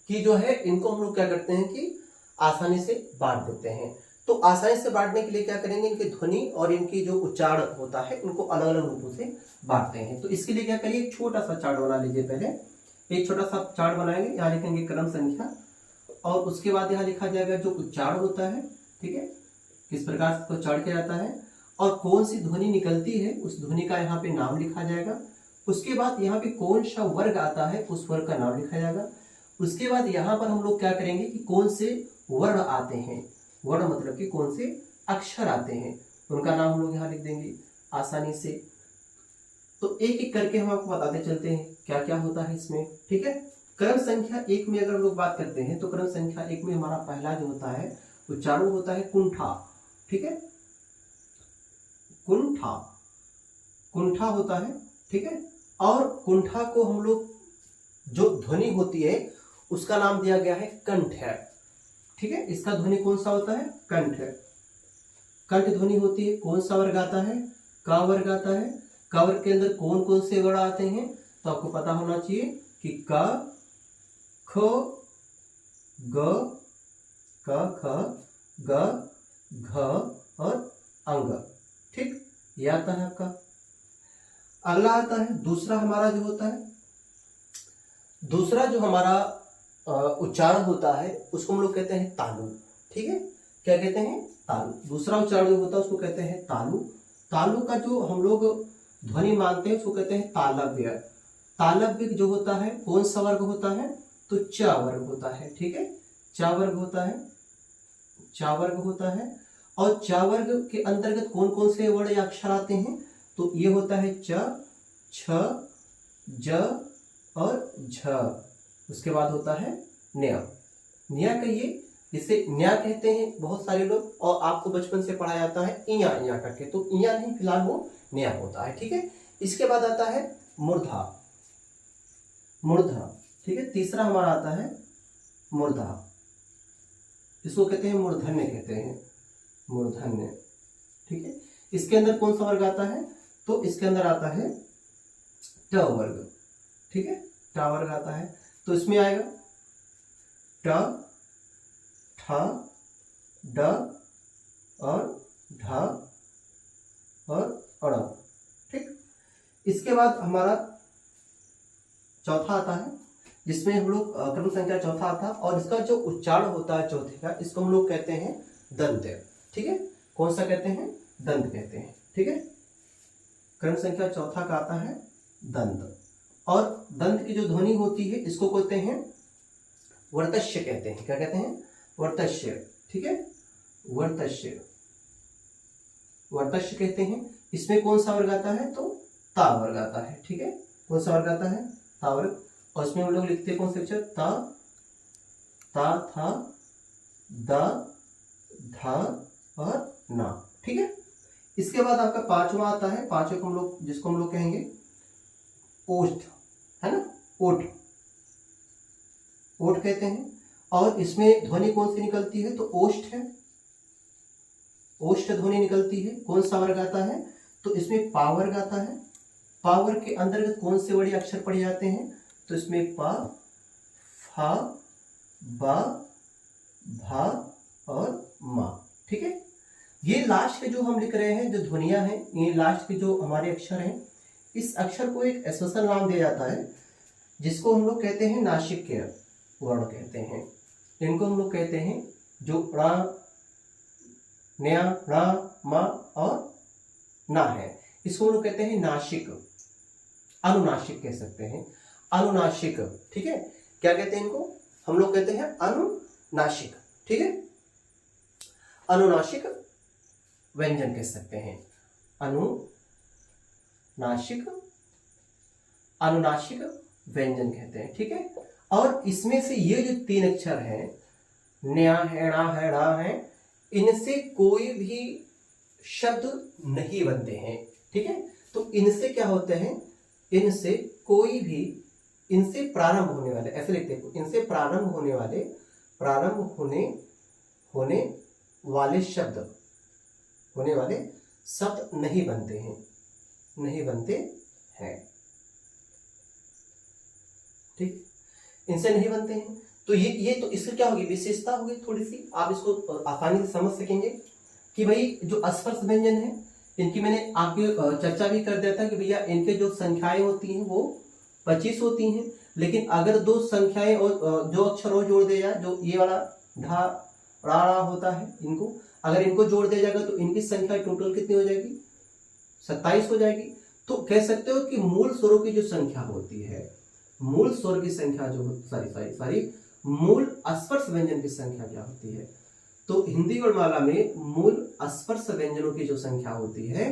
Speaker 1: कि जो है इनको हम लोग क्या करते हैं कि आसानी से बांट देते हैं। तो आसानी से बांटने के लिए क्या करेंगे, इनकी ध्वनि और इनकी जो उच्चारण होता है इनको अलग अलग रूपों से बांटते हैं। तो इसके लिए क्या करिए, एक छोटा सा चार्ट बना लीजिए। पहले एक छोटा सा चार्ट बनाएंगे, यहाँ लिखेंगे क्रम संख्या, और उसके बाद यहाँ लिखा जाएगा जो उच्चारण होता है, ठीक है, किस प्रकार से उच्चारण किया जाता है और कौन सी ध्वनि निकलती है उस ध्वनि का यहाँ पे नाम लिखा जाएगा। उसके बाद यहाँ पे कौन सा वर्ग आता है उस वर्ग का नाम लिखा जाएगा। उसके बाद यहाँ पर हम लोग क्या करेंगे कि कौन से वर्ण आते हैं, वर्ण मतलब कि कौन से अक्षर आते हैं, उनका नाम हम लोग यहाँ लिख देंगे आसानी से। तो एक एक करके हम आपको बताते चलते हैं क्या क्या होता है इसमें, ठीक है। क्रम संख्या 1 में अगर हम लोग बात करते हैं तो क्रम संख्या 1 में हमारा पहला जो होता है उच्चारण होता है कुंठा, ठीक है, कुंठा, कुंठा होता है, ठीक है। और कुंठा को हम लोग जो ध्वनि होती है उसका नाम दिया गया है कंठ है, ठीक है। इसका ध्वनि कौन सा होता है, कंठ है। कंठ ध्वनि होती है, कौन सा वर्ग आता है, का वर्ग आता है। का वर्ग के अंदर कौन कौन से वर्ण आते हैं, तो आपको पता होना चाहिए कि क, ख, ग, क, ख, ग, घ और अंग, ठीक, यह आता है आपका। अगला आता है दूसरा हमारा जो होता है, दूसरा जो हमारा उच्चारण होता है उसको हम लोग कहते हैं तालु, ठीक है। क्या कहते हैं, तालु। दूसरा उच्चारण जो होता है उसको कहते हैं तालु। तालु का जो हम लोग ध्वनि मानते हैं उसको कहते हैं तालव्य। तालव्य जो होता है कौन सा वर्ग होता है, तो च वर्ग होता है, ठीक है, च वर्ग होता है, च वर्ग होता है। और च वर्ग के अंतर्गत कौन कौन से वर्ण या अक्षर आते हैं, तो ये होता है च, छ, ज और झ। उसके बाद होता है न्या। न्या कहिए, जिसे न्या कहते हैं बहुत सारे लोग, और आपको बचपन से पढ़ाया जाता है इया इया करके, तो इया नहीं, फिलहाल वो न्या होता है, ठीक है। इसके बाद आता है मूर्धा, मूर्धा, ठीक है। तीसरा हमारा आता है मूर्धा, इसको कहते हैं मूर्धन्य कहते हैं, मूर्धन्य, ठीक है। इसके अंदर कौन सा वर्ग आता है, तो इसके अंदर आता है ट वर्ग, ठीक है, ट वर्ग आता है। तो इसमें आएगा ट, ठ, ड और ढ और अड़, ठीक। इसके बाद हमारा चौथा आता है, जिसमें हम लोग क्रम संख्या चौथा आता है, और इसका जो उच्चारण होता है चौथे का, इसको हम लोग कहते हैं दंत, ठीक है। कौन सा कहते हैं, दंत कहते हैं, ठीक है। क्रम संख्या चौथा का आता है दंत, और दंत की जो ध्वनि होती है इसको कहते हैं वर्तस्य कहते हैं। क्या कहते हैं, वर्तस्य, ठीक है, वर्तस्य, वर्तस्य कहते हैं। इसमें कौन सा वर्ग आता है, तो ता वर्ग आता है, ठीक है। कौन सा वर्ग आता है, ता वर्ग। और इसमें हम लोग लिखते हैं कौन से अक्षर, ता, ता, था, द, ध और ना, ठीक है। इसके बाद आपका पांचवा आता है, पांचवे को हम लोग, जिसको हम लोग कहेंगे ओष्ठ, है ना, ओठ, ओठ कहते हैं। और इसमें ध्वनि कौन सी निकलती है, तो ओष्ठ है, ओष्ठ ध्वनि निकलती है। कौन सा वर्ग आता है, तो इसमें पा वर्ग आता है। पा वर्ग के अंतर्गत कौन से बड़े अक्षर पढ़े जाते हैं, तो इसमें प, फा, बा, भा और मा, ठीक है। ये लास्ट के जो हम लिख रहे हैं, जो ध्वनियां हैं, ये लास्ट के जो हमारे अक्षर हैं, इस अक्षर को एक स्पेशल नाम दिया जाता है, जिसको हम लोग कहते हैं नासिक्य वर्ण कहते हैं। इनको हम लोग कहते हैं जो ण, न्या, ण, म और ना है, इसको हम लोग कहते हैं नासिक, अनुनासिक कह सकते हैं, अनुनासिक, ठीक है। क्या कहते हैं इनको, हम लोग कहते हैं अनुनासिक, ठीक है। अनुनासिक व्यंजन कह सकते हैं, अनुनासिक, अनुनासिक व्यंजन कहते हैं, ठीक है। और इसमें से ये जो तीन अक्षर हैं, न्या है, णा है, ढ़ा है, इनसे कोई भी शब्द नहीं बनते हैं, ठीक है। तो इनसे क्या होते हैं, इनसे कोई भी, इनसे प्रारंभ होने वाले, ऐसे लिखते हैं, इनसे प्रारंभ होने वाले, प्रारंभ होने वाले शब्द, होने वाले शब्द नहीं बनते हैं, नहीं बनते हैं, ठीक, इनसे नहीं बनते हैं। तो ये तो इससे क्या होगी, विशेषता होगी थोड़ी सी, आप इसको आसानी से समझ सकेंगे कि भाई जो स्पर्श व्यंजन है, इनकी मैंने आपके चर्चा भी कर दिया था कि भैया इनके जो संख्याएं होती हैं वो 25 होती हैं, लेकिन अगर दो संख्याएं और जो अक्षर और जोड़ दिया जाए, जो ये वाला ढा, रा होता है, इनको अगर इनको जोड़ दिया जाएगा तो इनकी संख्या टोटल कितनी हो जाएगी, 27 हो जाएगी। तो कह सकते हो कि मूल स्वरों की जो संख्या होती है, मूल स्वर की संख्या जो मूल स्पर्श व्यंजन की संख्या क्या होती है? तो हिंदी वर्णमाला में मूल स्पर्श व्यंजनों की जो संख्या होती है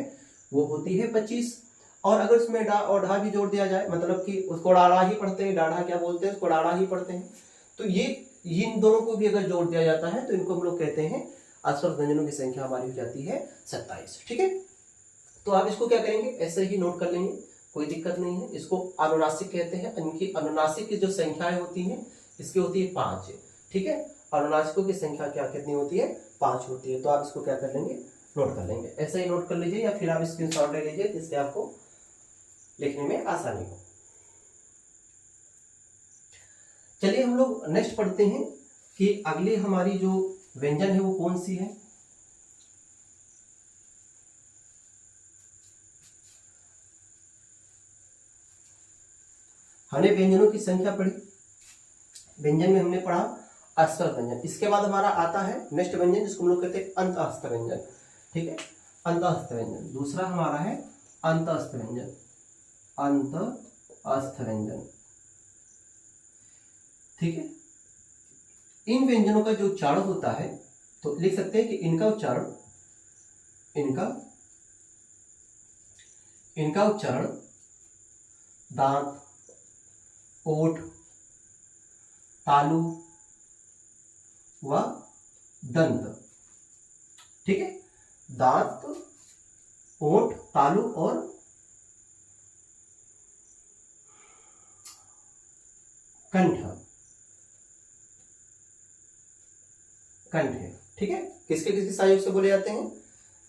Speaker 1: वो होती है 25। और अगर उसमें डा और ढा भी जोड़ दिया जाए, मतलब कि उसको डाढ़ा ही पढ़ते हैं, डाढ़ा क्या बोलते हैं, उसको डाढ़ा ही पढ़ते हैं, तो ये इन दोनों को भी अगर जोड़ दिया जाता है तो इनको हम लोग कहते हैं स्पर्श व्यंजनों की संख्या हमारी हो जाती है 27। ठीक है, तो आप इसको क्या करेंगे, ऐसे ही नोट कर लेंगे, कोई दिक्कत नहीं है। इसको अनुनासिक कहते हैं। इनकी अनुनासिक की जो संख्याएं होती हैं इसकी होती है 5। ठीक है, अनुनासिकों की संख्या क्या कितनी होती है? 5 होती है। तो आप इसको क्या कर लेंगे, नोट कर लेंगे। ऐसे ही नोट कर लीजिए या फिर आप स्क्रीनशॉट ले लीजिए जिससे आपको लिखने में आसानी हो। चलिए हम लोग नेक्स्ट पढ़ते हैं कि अगली हमारी जो व्यंजन है वो कौन सी है। हमने व्यंजनों की संख्या पढ़ी, व्यंजन में हमने पढ़ा अस्पर्श व्यंजन। इसके बाद हमारा आता है नेक्स्ट व्यंजन जिसको हम लोग कहते हैं अंतःस्थ व्यंजन। ठीक है, अंतःस्थ व्यंजन दूसरा हमारा है अंतःस्थ व्यंजन। अंतःस्थ व्यंजन, ठीक है। इन व्यंजनों का जो उच्चारण होता है तो लिख सकते हैं कि इनका उच्चारण दांत, ओठ, तालु व दंत। ठीक है, दांत, ओठ, तालु और कंठ है। ठीक है, किसके किसके सहयोग से बोले जाते हैं?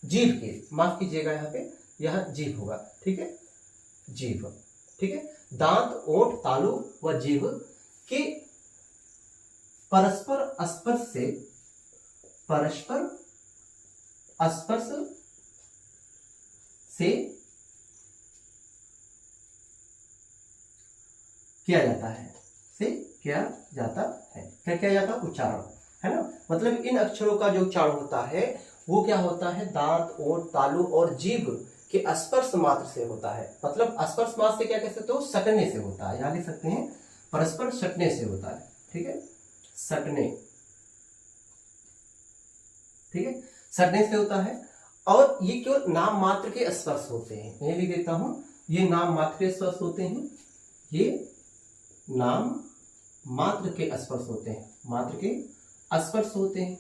Speaker 1: जीभ के, माफ कीजिएगा यहाँ जीभ होगा। ठीक है, जीभ। ठीक है, दांत, ओठ, तालु व जीभ के परस्पर स्पर्श से किया जाता है, क्या किया जाता है? उच्चारण, है ना। मतलब इन अक्षरों का जो उच्चारण होता है वो क्या होता है? दांत, ओठ, तालु और जीभ के स्पर्श मात्र से होता है। मतलब स्पर्श मात्र से क्या कह सकते हो? सटने से होता है। यहाँ लिख सकते हैं परस्पर सटने से होता है। ठीक है, सटने, ठीक है, सटने से होता है। और ये केवल नाम मात्र के स्पर्श होते हैं। मैं लिख देता हूं, ये नाम मात्र के स्पर्श होते हैं। ये नाम मात्र के स्पर्श होते हैं, मात्र के स्पर्श होते हैं,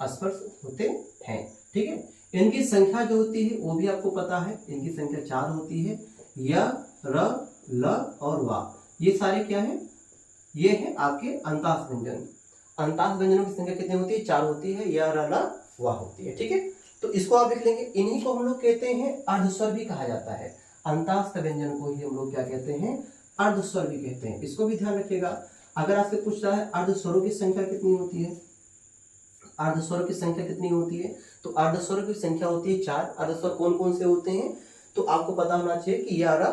Speaker 1: स्पर्श होते हैं। ठीक है, इनकी संख्या जो होती है वो भी आपको पता है, इनकी संख्या 4 होती है। य, र, ल और वा, ये सारे क्या है? ये है आपके अंतःस्थ व्यंजन। अंतःस्थ व्यंजनों की संख्या कितनी होती है? 4 होती है। य, र, ल, वा होती है। ठीक है, तो इसको आप लिख लेंगे। इन्हीं को हम लोग कहते हैं अर्धस्वर भी कहा जाता है। अंतःस्थ व्यंजन को ही हम लोग क्या कहते हैं? अर्धस्वर भी कहते हैं। इसको भी ध्यान रखिएगा। अगर आपसे पूछ रहा है अर्धस्वरों की संख्या कितनी होती है, अर्धस्वरों की संख्या कितनी होती है, तो अर्धस्वरों की संख्या होती है 4। अर्धस्वर कौन कौन से होते हैं? तो आपको पता होना चाहिए कि य, र,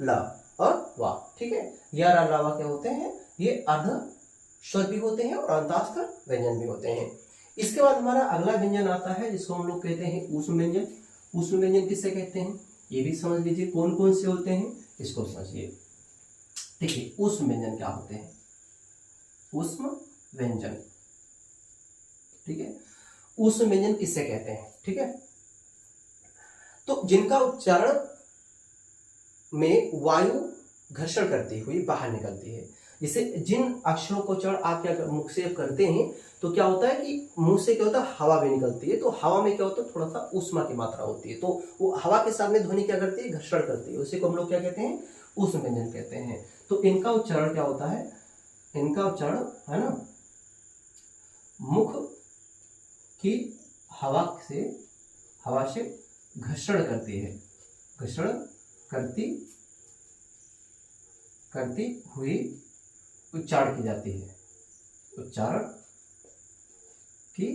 Speaker 1: ल और वा। ठीक है, य, र, ल, वा क्या होते हैं? ये अर्ध स्वर भी होते हैं और अंतःस्थ व्यंजन भी होते हैं। इसके बाद हमारा अगला व्यंजन आता है जिसको हम लोग कहते हैं ऊष्म व्यंजन। ऊष्म व्यंजन किससे कहते हैं ये भी समझ लीजिए, कौन कौन से होते हैं इसको समझिए। देखिए ऊष्म व्यंजन क्या होते हैं? ऊष्म व्यंजन, ठीक है, ऊष्म व्यंजन किससे कहते हैं? ठीक है, तो जिनका उच्चारण में वायु घर्षण करती हुई बाहर निकलती है। जैसे जिन अक्षरों को उच्चारण आप क्या मुख से करते हैं तो क्या होता है कि मुंह से क्या होता है, हवा भी निकलती है, तो हवा में क्या होता है, थोड़ा सा ऊष्मा की मात्रा होती है, तो वो हवा के सामने ध्वनि क्या करती है, घर्षण करती है, उसी को हम लोग क्या कहते हैं, ऊष्म व्यंजन कहते हैं। तो इनका उच्चारण क्या होता है, इनका उच्चारण है ना, मुख की हवा से घर्षण करती है, घर्षण करती हुई उच्चारण की जाती है, उच्चारण की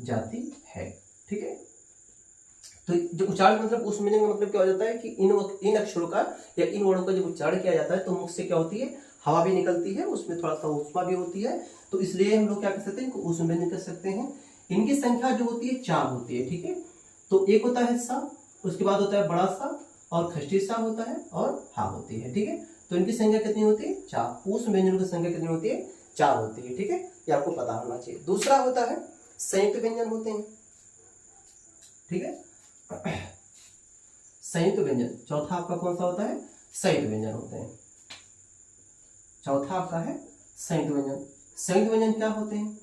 Speaker 1: जाती है। ठीक है, तो जो उच्चारण मतलब उस मीनिंग का मतलब क्या हो जाता है कि इन अक्षरों का या इन वर्णों का जब उच्चारण किया जाता है तो मुख से क्या होती है, हवा भी निकलती है, उसमें थोड़ा सा ऊष्मा भी होती है, तो इसलिए हम लोग क्या कर सकते हैं, इनको ऊष्म व्यंजन कह सकते हैं। इनकी संख्या जो होती है 4 होती है। ठीक है, तो एक होता है सा, उसके बाद होता है बड़ा सा और खष्टी सा होता है और हा होती है। ठीक है, तो इनकी संख्या कितनी होती है 4, ऊष्म व्यंजनों की संख्या कितनी होती है 4 होती है। ठीक है, ये आपको पता होना चाहिए। दूसरा होता है संयुक्त व्यंजन होते हैं। ठीक है, संयुक्त व्यंजन, चौथा आपका कौन सा होता है संयुक्त व्यंजन होते हैं। चौथा आपका है संयुक्त व्यंजन। संयुक्त व्यंजन क्या होते हैं,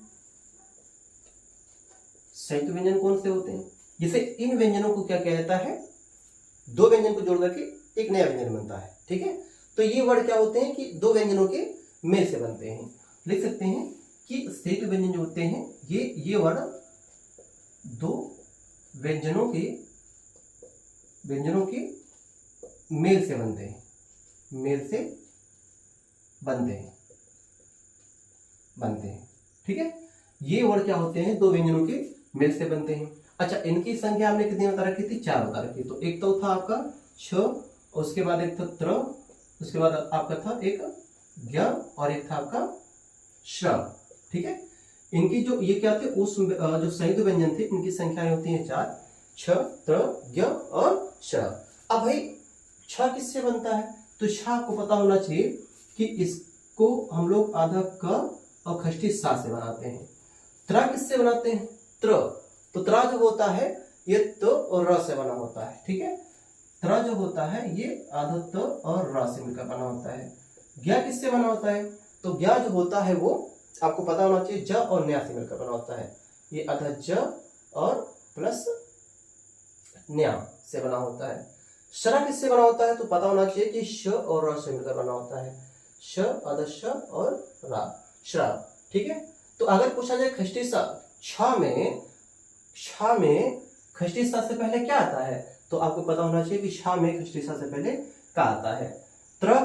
Speaker 1: संयुक्त व्यंजन कौन से होते हैं, जिसे इन व्यंजनों को क्या कहता है, दो व्यंजन को जोड़ करके एक नया व्यंजन बनता है। ठीक है, तो ये वर्ड क्या होते हैं कि दो व्यंजनों के मेल से बनते हैं। लिख सकते हैं कि संयुक्त व्यंजन जो होते हैं ये वर्ड दो व्यंजनों के मेल से बनते हैं, मेल से बनते हैं। ठीक है, ये वर्ड क्या होते हैं, दो व्यंजनों के मेल से बनते हैं। अच्छा, इनकी संख्या हमने कितनी बता रखी थी 4 बता रखी। तो एक तो था आपका 6, उसके बाद एक था त्र, उसके बाद आपका था एक ज्ञ और एक था आपका श्र। ठीक है, इनकी जो ये क्या थे उस जो संयुक्त व्यंजन थे इनकी संख्याएं होती हैं 4, 6, त्र, ज्ञ और श्र। अब भाई छ किससे बनता है, तो छ आपको पता होना चाहिए कि इसको हम लोग आधा क और खष्टी सा से बनाते हैं। त्रा किससे बनाते हैं, त्र, तो त्रा जो होता है ये त और र से बना होता है। ठीक है, त्रा जो होता है ये आधा त और र से मिलकर बना होता है। ज्ञ किससे बना होता है, तो ज्ञ जो होता है वो आपको पता होना चाहिए ज और न्या से मिलकर बना होता है। ये आधा ज और प्लस न्या से बना होता है। श्रा किससे बना होता है, तो पता होना चाहिए कि श और र से मिलकर बना होता है। श आधा श और रा, श्रा। ठीक है, तो अगर पूछा जाए खष्टी सा, छ में खष्टी सा से पहले क्या आता है, तो आपको पता होना चाहिए कि छ में खष्टी सा से पहले का आता है। त्रा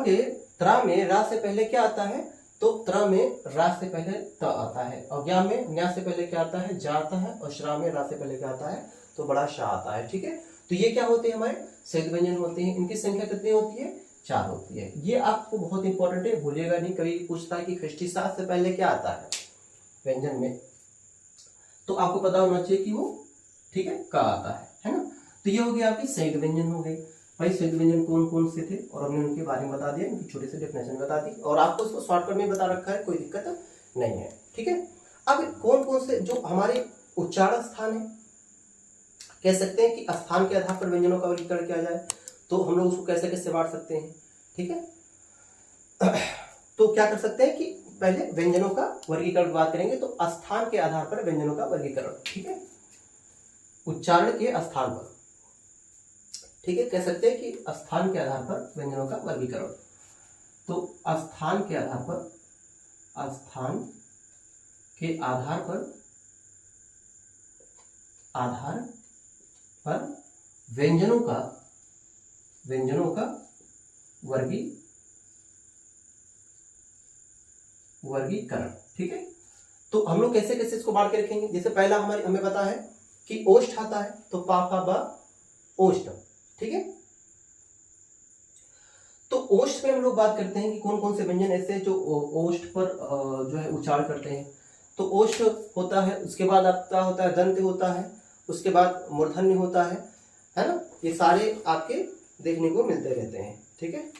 Speaker 1: में रा से पहले क्या आता है, तो त्रा में रा से पहले त आता है। और ज्ञा में न्या से पहले क्या आता है, जा आता है। और श्रा में रा से पहले क्या आता है, तो बड़ा शा आता है। ठीक है, तो ये क्या होते हैं हमारे संयुक्त व्यंजन होते हैं। इनकी संख्या कितनी होती है 4 होती है। ये आपको बहुत इंपॉर्टेंट है, भूलिएगा नहीं। कभी पूछता है कि खष्टी सा से पहले क्या आता है व्यंजन में, तो आपको पता होना चाहिए कि वो ठीक है का आता है ना। तो ये हो गया आपकी संयुक्त व्यंजन हो गई। भाई संयुक्त व्यंजन कौन कौन से थे और हमने उनके बारे में बता दिया, उनकी छोटे से डेफिनेशन बता दी और आपको उसको शॉर्टकट में बता रखा है, कोई दिक्कत नहीं है। ठीक है, अब कौन कौन से जो हमारे उच्चारण स्थान है, कह सकते हैं कि स्थान के आधार पर व्यंजनों का वर्गीकरण किया जाए, तो हम लोग उसको कैसे कैसे बांट सकते हैं। ठीक है, तो क्या कर सकते हैं कि पहले व्यंजनों का वर्गीकरण बात करेंगे, तो स्थान के आधार पर व्यंजनों का वर्गीकरण। ठीक है, उच्चारण के स्थान पर, ठीक है, कह सकते हैं कि स्थान के आधार पर व्यंजनों का वर्गीकरण। तो स्थान के आधार पर व्यंजनों का वर्गीकरण। ठीक है, तो हम लोग कैसे कैसे इसको बांट के रखेंगे। जैसे पहला हमें पता है कि ओष्ठ आता है, तो पा फा बा ओष्ठ। ठीक है, तो ओष्ठ में हम लोग बात करते हैं कि कौन कौन से व्यंजन ऐसे जो ओष्ठ पर जो है उच्चारण करते हैं। तो ओष्ठ होता है, उसके बाद आपका होता है दंत होता है, उसके बाद मूर्धन्य होता है ना। ये सारे आपके देखने को मिलते रहते हैं। ठीक है,